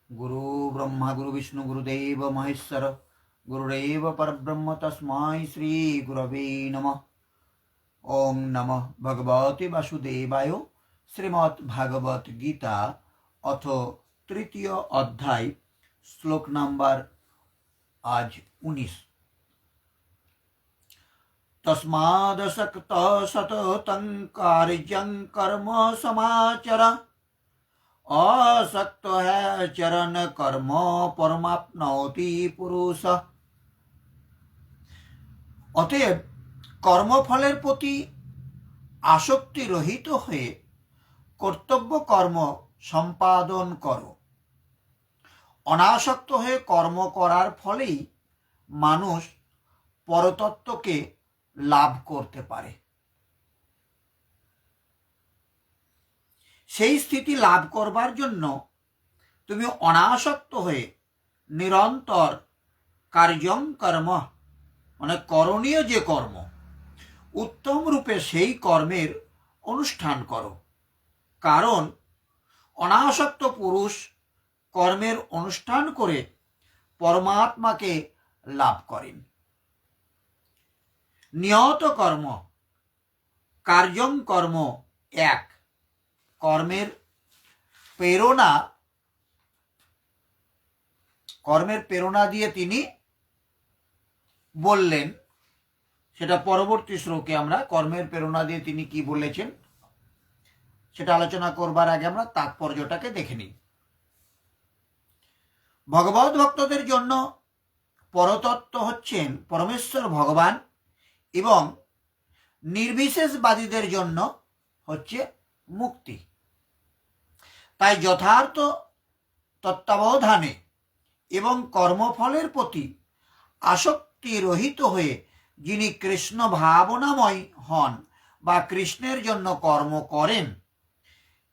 गुरु ब्रह्मा गुरु विष्णु गुरुदेव महेश्वर गुरुरेव परब्रह्म तस्मै श्री गुरवे नमः। ओम नमः भगवते वासुदेवाय। श्रीमद् भागवत गीता अथ तृतीय अध्याय श्लोक नंबर आज 19। तस्मादसक्तः सततं कार्यं कर्म समाचर असक्त है चरण कर्म परमाप्नोति पुरुष। অতএব কর্মফলের প্রতি আসক্তি রহিত হয়ে কর্তব্য কর্ম সম্পাদন করো। অনাসক্ত হয়ে কর্ম করার ফলেই মানুষ পরতত্ত্বকে লাভ করতে পারে। সেই স্থিতি লাভ করবার জন্য তুমি অনাসক্ত হয়ে নিরন্তর কার্যং কর্ম মানে করণীয় যে কর্ম উত্তম রূপে সেই কর্মের অনুষ্ঠান করো। কারণ অনাসক্ত পুরুষ কর্মের অনুষ্ঠান করে পরমাত্মাকে লাভ করেন। নিয়ত কর্ম কার্যং কর্ম এক। কর্মের প্রেরণা দিয়ে তিনি বললেন, সেটা পরবর্তী শ্লোকে আমরা কর্মের প্রেরণা দিয়ে তিনি কি বলেছেন সেটা আলোচনা করবার আগে আমরা তাৎপর্যটাকে দেখে নিই। ভগবত ভক্তদের জন্য পরতত্ত্ব হচ্ছেন পরমেশ্বর ভগবান এবং নির্বিশেষবাদীদের জন্য হচ্ছে মুক্তি। তাই যথার্থ তত্ত্বাবধানে এবং কর্মফলের প্রতি আসক্তি রহিত হয়ে যিনি কৃষ্ণ ভাবনাময় হন বা কৃষ্ণের জন্য কর্ম করেন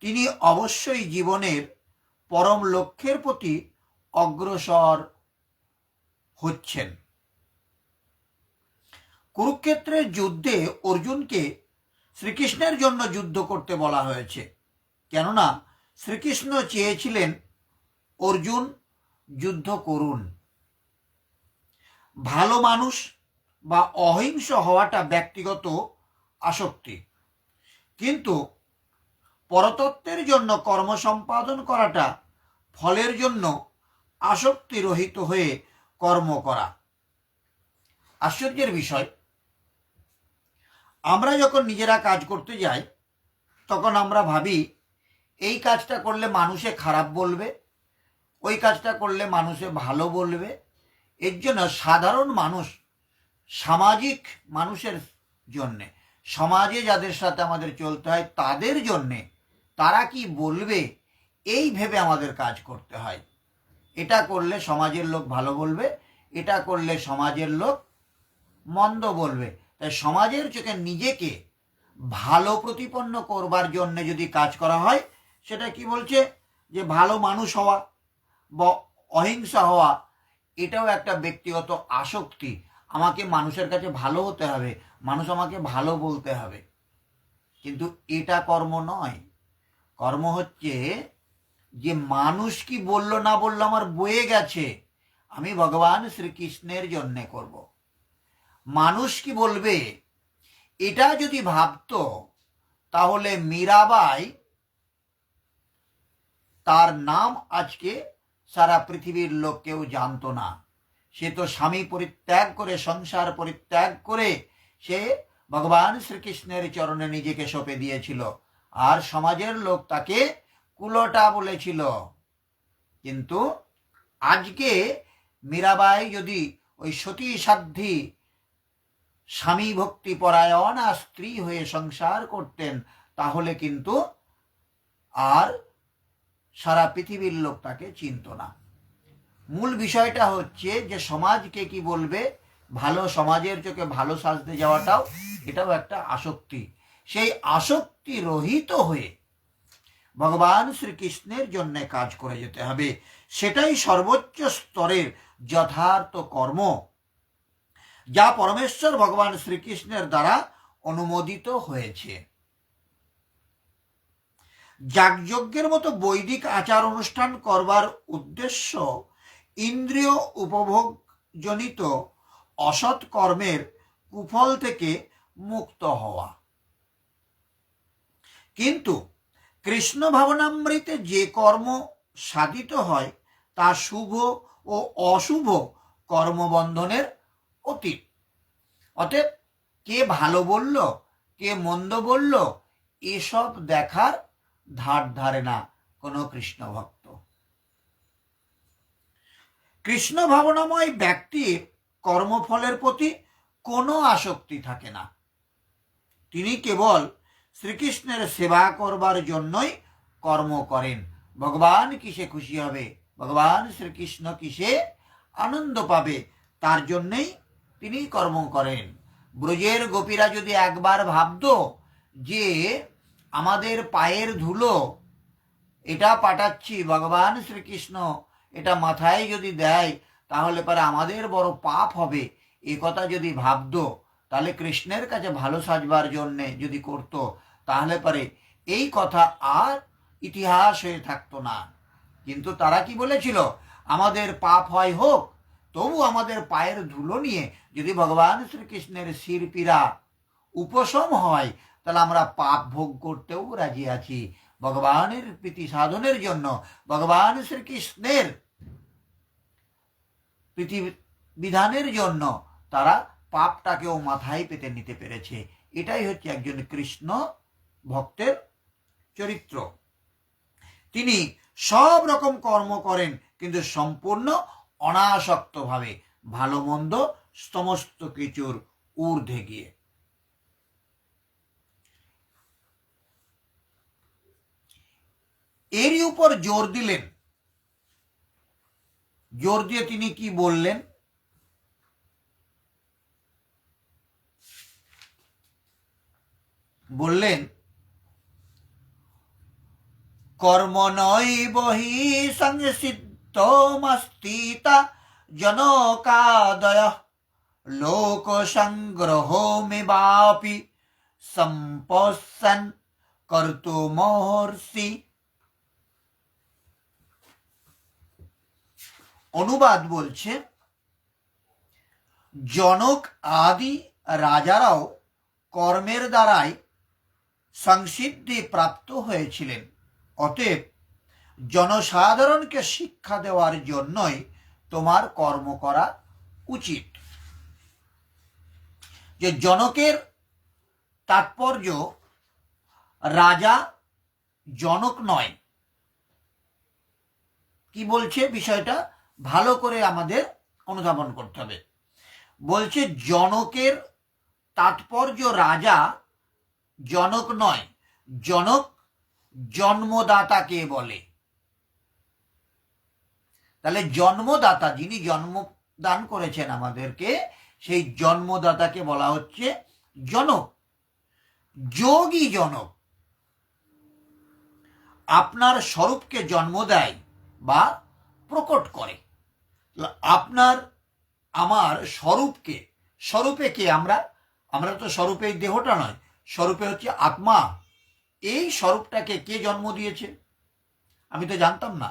তিনি অবশ্যই জীবনের পরম লক্ষ্যের প্রতি অগ্রসর হচ্ছেন। কুরুক্ষেত্রের যুদ্ধে অর্জুনকে শ্রীকৃষ্ণের জন্য যুদ্ধ করতে বলা হয়েছে, কেননা শ্রীকৃষ্ণ চেয়েছিলেন অর্জুন যুদ্ধ করুন। ভালো মানুষ বা অহিংস হওয়াটা ব্যক্তিগত আসক্তি, কিন্তু পরতত্ত্বের জন্য কর্ম সম্পাদন করাটা ফলের জন্য আসক্তি রহিত হয়ে কর্ম করা। আশ্চর্যের বিষয়, আমরা যখন নিজেরা কাজ করতে যাই তখন আমরা ভাবি এই কাজটা করলে মানুষে খারাপ বলবে, ওই কাজটা করলে মানুষে ভালো বলবে। এর জন্য সাধারণ মানুষ, সামাজিক মানুষের জন্যে, সমাজে যাদের সাথে আমাদের চলতে হয় তাদের জন্যে তারা কি বলবে এই ভেবে আমাদের কাজ করতে হয়। এটা করলে সমাজের লোক ভালো বলবে, এটা করলে সমাজের লোক মন্দ বলবে। তাই সমাজের চোখে নিজেকে ভালো প্রতিপন্ন করবার জন্য যদি কাজ করা হয় সেটা কি বলছে যে ভালো মানুষ হওয়া বা অহিংসা হওয়া এটাও একটা ব্যক্তিগত আসক্তি। আমাকে মানুষের কাছে ভালো হতে হবে, মানুষ আমাকে ভালো বলতে হবে, কিন্তু এটা কর্ম নয়। কর্ম হচ্ছে যে মানুষ কি বললো না বললো আমার বয়ে গেছে, আমি ভগবান শ্রীকৃষ্ণের জন্যে করব। মানুষ কি বলবে এটা যদি ভাবতো তাহলে মীরাবাই তার নাম আজকে সারা পৃথিবীর লোক কেউ জানতো না। সে তো স্বামী পরিত্যাগ করে, সংসার পরিত্যাগ করে সে ভগবান শ্রীকৃষ্ণের চরণে নিজেকে সঁপে দিয়েছিল, আর সমাজের লোক তাকে কুলোটা বলেছিল। কিন্তু আজকে মীরাবাই যদি ওই সতী সাধ্বী স্বামী ভক্তি পরায়ণা স্ত্রী হয়ে সংসার করতেন তাহলে কিন্তু আর সারা পৃথিবীর লোক তাকে চিনত না। মূল বিষয়টা হচ্ছে যে সমাজকে কি বলবে, ভালো সমাজের চোখে ভালো সাজতে যাওয়াটাও এটাও একটা আসক্তি। সেই আসক্তি রহিত হয়ে ভগবান শ্রীকৃষ্ণের জন্য কাজ করে যেতে হবে। সেটাই সর্বোচ্চ স্তরের যথার্থ কর্ম, যা পরমেশ্বর ভগবান শ্রীকৃষ্ণের দ্বারা অনুমোদিত হয়েছে। যাগযজ্ঞের মতো বৈদিক আচার অনুষ্ঠান করবার উদ্দেশ্য ইন্দ্রিয় উপভোগজনিত অসৎ কর্মের কুফল থেকে মুক্ত হওয়া। কিন্তু কৃষ্ণ ভাবনামৃতে যে কর্ম সাধিত হয় তা শুভ ও অশুভ কর্মবন্ধনের অতীত। অতএব কে ভালো বলল কে মন্দ বলল এসব দেখার ধার ধারে না কোনো কৃষ্ণ ভক্ত। কৃষ্ণ ভাবনাময় ব্যক্তির কর্মফলের প্রতি কোনো আসক্তি থাকে না। তিনি কেবল শ্রীকৃষ্ণের সেবা করবার জন্যই কর্ম করেন। ভগবান কিসে খুশি হবে, ভগবান শ্রীকৃষ্ণ কিসে আনন্দ পাবে, তার জন্যই তিনি কর্ম করেন। ব্রজের গোপীরা যদি একবার ভাবত যে আমাদের পায়ের ধুলো এটা পাঠাচ্ছি ভগবান শ্রীকৃষ্ণ এটা মাথায় যদি দেয় তাহলে পরে আমাদের বড় পাপ হবে, এ কথা যদি ভাবত, তাহলে কৃষ্ণের কাছে ভালো সাজবার জন্যে যদি করত, তাহলে পরে এই কথা আর ইতিহাস হয়ে থাকতো না। কিন্তু তারা কি বলেছিল, আমাদের পাপ হয় হোক, তবু আমাদের পায়ের ধুলো নিয়ে যদি ভগবান শ্রীকৃষ্ণের শির পীড়া উপশম হয় তাহলে আমরা পাপ ভোগ করতেও রাজি আছি। ভগবানের প্রীতি সাধনের জন্য, ভগবান শ্রীকৃষ্ণের প্রীতি বিধানের জন্য তারা পাপটাকেও মাথায় পেতে নিতে পেরেছে। এটাই হচ্ছে একজন কৃষ্ণ ভক্তের চরিত্র। তিনি সব রকম কর্ম করেন কিন্তু সম্পূর্ণ অনাসক্তভাবে, ভালো মন্দ সমস্ত কিছুর ঊর্ধ্বে গিয়ে। এরই উপর জোর দিলেন, জোর দিয়ে তিনি কি বললেন, বললেন কর্ম নৈব হি সংসিদ্ধমস্তিতা জনকাদয়ঃ লোক সংগ্রহোমিবাপি সম্পස්සন কর্তুমহর্ষি। অনুবাদ বলছে, জনক আদি রাজারাও কর্মের দ্বারাই সংসিদ্ধি প্রাপ্ত হয়েছিলেন। অতএব জনসাধারণকে শিক্ষা দেওয়ার জন্যই তোমার কর্ম করা উচিত। যে জনকের তাৎপর্য রাজা জনক নয়। কি বলছে বিষয়টা ভালো করে আমাদের অনুধাবন করতে হবে। বলছে জনকের তাৎপর্য রাজা জনক নয়, জনক জন্মদাতাকে বলে। তাহলে জন্মদাতা, যিনি জন্মদান করেছেন আমাদেরকে, সেই জন্মদাতাকে বলা হচ্ছে জনক। যোগী জনক আপনার স্বরূপকে জন্ম দেয় বা প্রকট করে। আপনার আমার স্বরূপকে, স্বরূপে কে আমরা, আমরা তো স্বরূপে এই দেহটা নয়, স্বরূপে হচ্ছে আত্মা। এই স্বরূপটাকে কে জন্ম দিয়েছে আমি তো জানতাম না।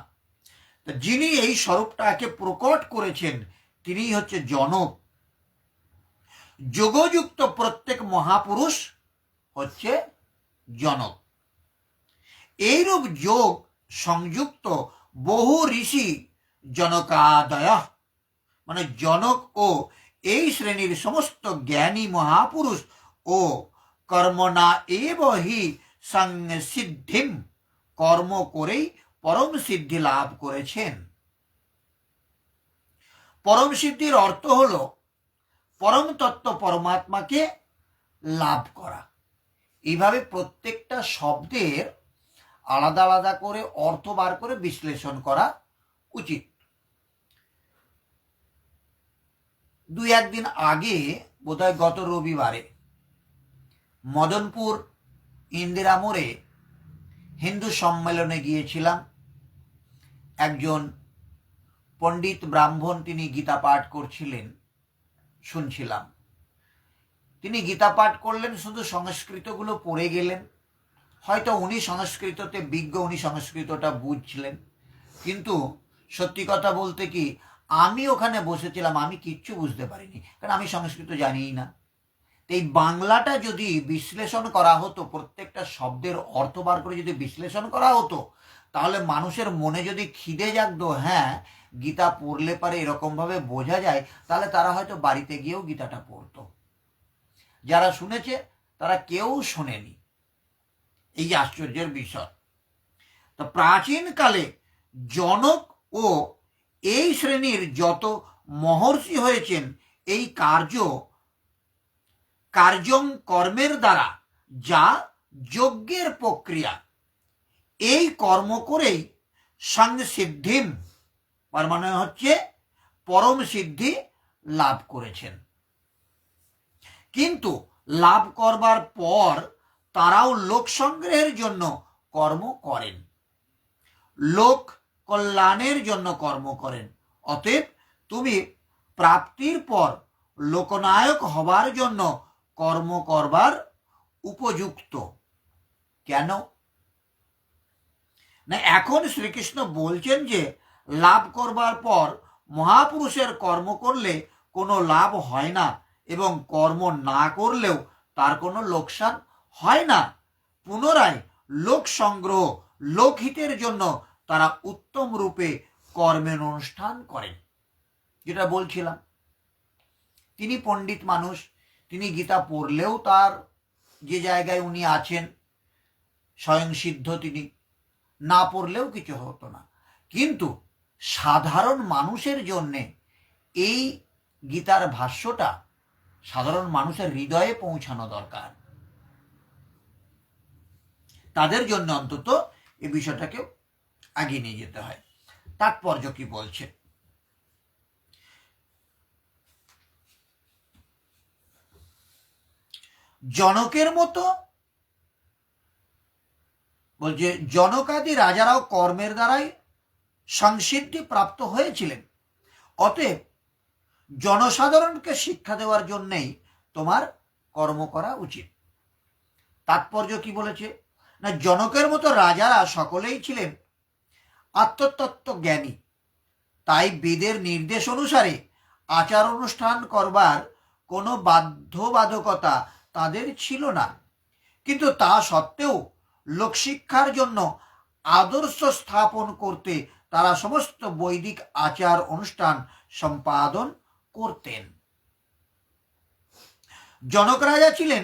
যিনি এই স্বরূপটাকে প্রকট করেছেন তিনিই হচ্ছে জনক। যোগযুক্ত প্রত্যেক মহাপুরুষ হচ্ছে জনক। এইরূপ যোগ সংযুক্ত বহু ঋষি জনকাদয়, মানে জনক ও এই শ্রেণীর সমস্ত জ্ঞানী মহাপুরুষ ও কর্মনা এব হি সংসিদ্ধিম, কর্ম করেই পরম সিদ্ধি লাভ করেছেন। পরম সিদ্ধির অর্থ হল পরম তত্ত্ব পরমাত্মাকে লাভ করা। এইভাবে প্রত্যেকটা শব্দের আলাদা আলাদা করে অর্থ বার করে বিশ্লেষণ করা উচিত। দুই একদিন আগে, বোধহয় গত রবিবারে, মদনপুর ইন্দিরা মোড়ে হিন্দু সম্মেলনে গিয়েছিলাম। একজন পণ্ডিত ব্রাহ্মণ তিনি গীতা পাঠ করছিলেন, শুনছিলাম। তিনি গীতা পাঠ করলেন, শুধু সংস্কৃতগুলো পড়ে গেলেন। হয়তো উনি সংস্কৃততে বিজ্ঞ, উনি সংস্কৃতটা বুঝছিলেন, কিন্তু সত্যি কথা বলতে কি আমি ওখানে বসেছিলাম, আমি কিচ্ছু বুঝতে পারিনি, কারণ আমি সংস্কৃত জানিই না। এই বাংলাটা যদি বিশ্লেষণ করা হতো, প্রত্যেকটা শব্দের অর্থ বার করে যদি বিশ্লেষণ করা হতো, তাহলে মানুষের মনে যদি খিদে জাগতো, হ্যাঁ গীতা পড়লে পারে এরকমভাবে বোঝা যায়, তাহলে তারা হয়তো বাড়িতে গিয়েও গীতাটা পড়তো। যারা শুনেছে তারা কেউ শোনেনি। এই যে আশ্চর্যের বিষয়। তো প্রাচীনকালে জনক ও এই শ্রেণীর যত মহর্ষি হয়েছেন, এই কার্যং কর্মের দ্বারা, যা যজ্ঞের প্রক্রিয়া, এই কর্ম করেই সংসিদ্ধিম, তার মানে হচ্ছে পরম সিদ্ধি লাভ করেছেন। কিন্তু লাভ করবার পর তারাও লোক সংগ্রহের জন্য কর্ম করেন, লোক কল্যাণের জন্য কর্ম করেন। অতএব তুমি প্রাপ্তির পর লোকনায়ক হবার জন্য কর্ম করবার উপযুক্ত। কেন না, এখন শ্রীকৃষ্ণ বলছেন যে লাভ করবার পর মহাপুরুষের কর্ম করলে কোনো লাভ হয় না, এবং কর্ম না করলেও তার কোনো লোকসান হয় না। পুনরায় লোক সংগ্রহ, লোকহিতের জন্য তারা উত্তম রূপে কর্মের অনুষ্ঠান করেন। যেটা বলছিলাম, তিনি পণ্ডিত মানুষ, তিনি গীতা পড়লেও তার যে জায়গায় উনি আছেন স্বয়ং সিদ্ধ, তিনি না পড়লেও কিছু হতো না। কিন্তু সাধারণ মানুষের জন্যে এই গীতার ভাষ্যটা সাধারণ মানুষের হৃদয়ে পৌঁছানো দরকার। তাদের জন্য অন্তত এই বিষয়টাকে এগিয়ে নিয়ে যেতে হয়। তাৎপর্য কি বলছে? জনকের মতো বলছে, জনকাদি রাজারাও কর্মের দ্বারাই সংসিদ্ধি প্রাপ্ত হয়েছিলেন। অতএব জনসাধারণকে শিক্ষা দেওয়ার জন্যেই তোমার কর্ম করা উচিত। তাৎপর্য কি বলেছে না, জনকের মতো রাজারা সকলেই ছিলেন আত্মতত্ত্ব জ্ঞানী, তাই বেদের নির্দেশ অনুসারে আচার অনুষ্ঠান করবার কোনো বাধ্যবাধকতা তাদের ছিল না। কিন্তু তা সত্ত্বেও লোকশিক্ষার জন্য আদর্শ স্থাপন করতে তারা সমস্ত বৈদিক আচার অনুষ্ঠান সম্পাদন করতেন। জনক রাজা ছিলেন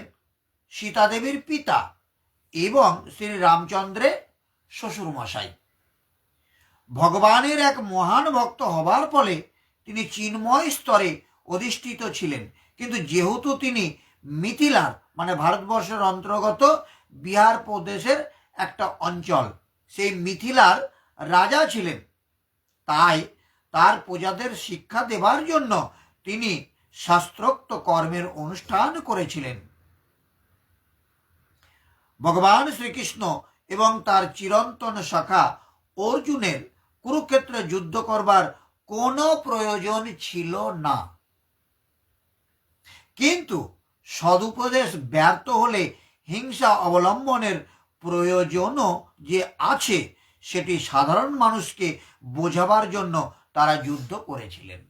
সীতাদেবীর পিতা এবং শ্রী রামচন্দ্রের শ্বশুরমশাই। ভগবানের এক মহান ভক্ত হবার ফলে তিনি চিন্ময় স্তরে অধিষ্ঠিত ছিলেন। কিন্তু যেহেতু তিনি মিথিলার মানে ভারতবর্ষের অন্তর্গত বিহার প্রদেশের একটা অঞ্চল, সেই মিথিলার রাজা ছিলেন, তাই তার প্রজাদের শিক্ষা দেবার জন্য তিনি শাস্ত্রোক্ত কর্মের অনুষ্ঠান করেছিলেন। ভগবান শ্রীকৃষ্ণ এবং তার চিরন্তন সখা অর্জুনের কুরুক্ষেত্রে যুদ্ধ করবার কোনো প্রয়োজন ছিল না। কিন্তু সদুপদেশ ব্যর্থ হলে হিংসা অবলম্বনের প্রয়োজনও যে আছে, সেটি সাধারণ মানুষকে বোঝাবার জন্য তারা যুদ্ধ করেছিলেন।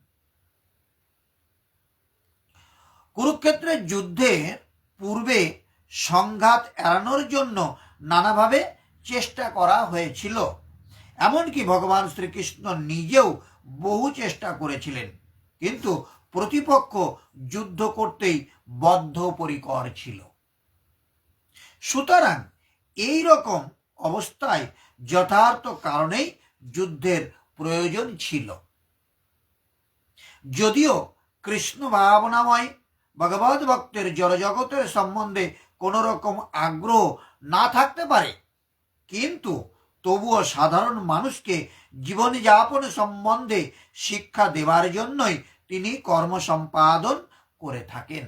কুরুক্ষেত্রের যুদ্ধের পূর্বে সংঘাত এড়ানোর জন্য নানাভাবে চেষ্টা করা হয়েছিল। এমনকি ভগবান শ্রীকৃষ্ণ নিজেও বহু চেষ্টা করেছিলেন, কিন্তু প্রতিপক্ষ যুদ্ধ করতেই বদ্ধপরিকর ছিল। সুতরাং এই রকম অবস্থায় যথার্থ কারণেই যুদ্ধের প্রয়োজন ছিল। যদিও কৃষ্ণ ভাবনাময় ভগবত ভক্তের জড়জগতের সম্বন্ধে কোন রকম আগ্রহ না থাকতে পারে, কিন্তু তবুও সাধারণ মানুষকে জীবনযাপন সম্বন্ধে শিক্ষা দেবার জন্যই তিনি কর্ম সম্পাদন করে থাকেন।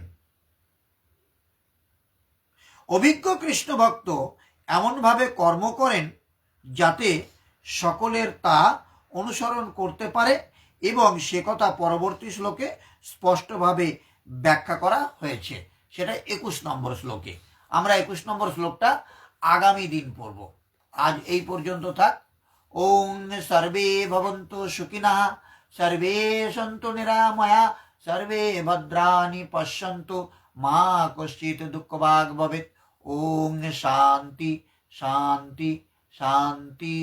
অভিজ্ঞ কৃষ্ণ ভক্ত এমনভাবে কর্ম করেন যাতে সকলের তা অনুসরণ করতে পারে, এবং সে কথা পরবর্তী শ্লোকে স্পষ্টভাবে ব্যাখ্যা করা হয়েছে, সেটা 21 নম্বর শ্লোকে। আমরা 21 নম্বর শ্লোকটা আগামী দিন পড়ব। আজ এই পর্যন্ত থাক। ওং সর্বে ভবন্তু সুখিনঃ, সর্বে সন্তু নিরাময়া, সর্বে ভদ্রাণি পশ্যন্তু, মা কশ্চিৎ দুঃখভাগ ভবেৎ। ওং শান্তি শান্তি শান্তি।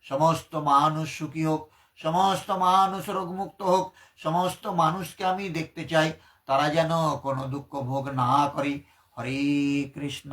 সমস্ত মানুষ সুখী হোক, সমস্ত মানুষ রোগমুক্ত হোক, সমস্ত মানুষকে আমি দেখতে চাই তারা যেন কোনো দুঃখ ভোগ না করে। হরে কৃষ্ণ।